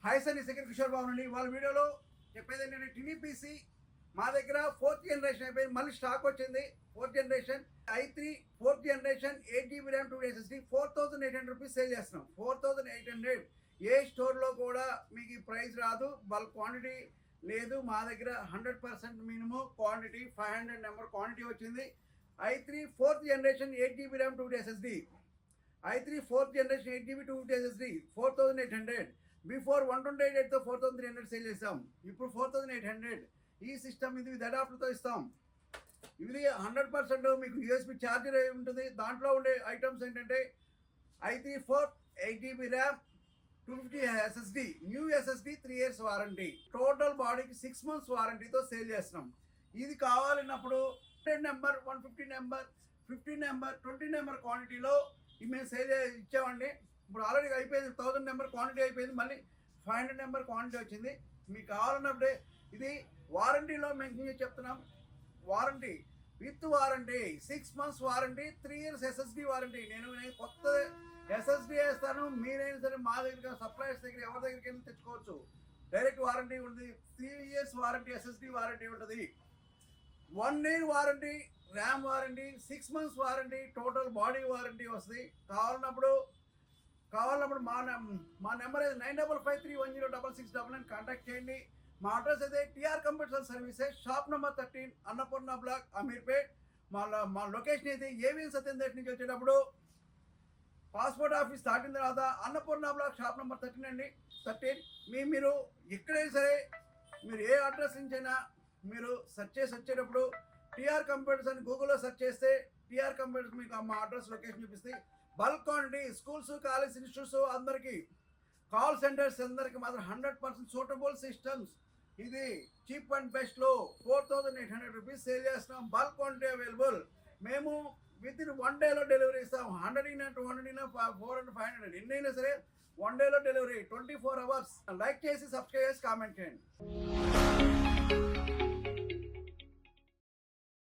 Hi sir, second Kishore Babu నుండి వాళ్ళ వీడియోలో చెప్పేది ఏంటంటే టీవీపీసీ మా దగ్గర 4th జనరేషన్ అయిపోయింది, మళ్ళీ స్టాక్ వచ్చింది. 4th generation i3 4th generation 8GB RAM 2 SSD 4800 rupees sale చేస్తున్నాం. 4800 ఏ స్టోర్లో కూడా మీకు ఈ ప్రైస్ రాదు. బల్క్ క్వాంటిటీ లేదు మా దగ్గర. 100% మినిమం క్వాంటిటీ 500 నెంబర్ క్వాంటిటీ వచ్చింది. i3 4th generation 8GB RAM 2 SSD i3 4th generation 8GB 2 SSD 4800. Before 128తో 4300 సేల్ చేసాం. ఇప్పుడు 4800. ఈ సిస్టమ్ ఇది విత్ అడాప్టర్తో ఇస్తాం. ఇది 100% మీకు యూఎస్బి ఛార్జర్ ఉంటుంది. దాంట్లో ఉండే ఐటమ్స్ ఏంటంటే i3 4th 8GB RAM 250 SSD new SSD 3 years warranty, total బాడీకి 6 months వారంటీతో సేల్ చేస్తున్నాం. ఇది కావాలన్నప్పుడు 10 నెంబర్ 150 నెంబర్ 50 నెంబర్ 20 నెంబర్ క్వాంటిటీలో మేము సేల్ ఇచ్చామండి. ఇప్పుడు ఆల్రెడీ అయిపోయింది. 1000 నెంబర్ క్వాంటిటీ అయిపోయింది, మళ్ళీ 500 నెంబర్ క్వాంటిటీ వచ్చింది. మీకు కావాలన్నప్పుడే ఇది వారంటీలో మేము చెప్తున్నాం. Warranty with warranty 6 months warranty, 3 years SSD warranty. నేను కొత్త SSD వేస్తాను, మీరైనా సరే మా దగ్గర సప్లయర్స్ దగ్గర ఎవరి దగ్గరికి తెచ్చుకోవచ్చు. డైరెక్ట్ వారంటీ ఉంటుంది. 3 years వారంటీ SSD వారంటీ ఉంటుంది. 1 year warranty RAM warranty, 6 months warranty, total body warranty వస్తుంది. కావాలన్నప్పుడు మా నెంబర్ అయితే 9553106699 కాంటాక్ట్ చేయండి. మా అడ్రస్ అయితే TR computer services, shop number 13, Annapurna block, Ameerpet. మా లొకేషన్ అయితే ఏవిఎన్ సత్యందేశ్ నుంచి వచ్చేటప్పుడు పాస్పోర్ట్ ఆఫీస్ దాటిన తర్వాత అన్నపూర్ణ బ్లాక్, షాప్ నెంబర్ 13 అండి. 13 మీరు ఎక్కడైనా సరే మీరు ఏ అడ్రస్ నుంచైనా మీరు సెర్చ్ చేసి వచ్చేటప్పుడు టిఆర్ కంప్యూటర్స్ అని గూగుల్లో సెర్చ్ చేస్తే టిఆర్ కంప్యూటర్స్ మీకు మా అడ్రస్ లొకేషన్ చూపిస్తాయి. Bulk quantity schools, college, institutes అందరికీ, కాల్ సెంటర్స్ అందరికీ మాత్రం 100% సూటబుల్ సిస్టమ్స్. ఇది చీప్ అండ్ బెస్ట్లో 4800 రూపీస్ సేల్ చేస్తున్నాం. Bulk quantity available. మేము విత్ ఇన్ 1 dayలో డెలివరీ ఇస్తాం. 100 200 400 500 ఎన్నైనా సరే 1 dayలో డెలివరీ, 24 hours. లైక్ చేసి సబ్స్క్రైబ్ చేసి కామెంట్ చేయండి.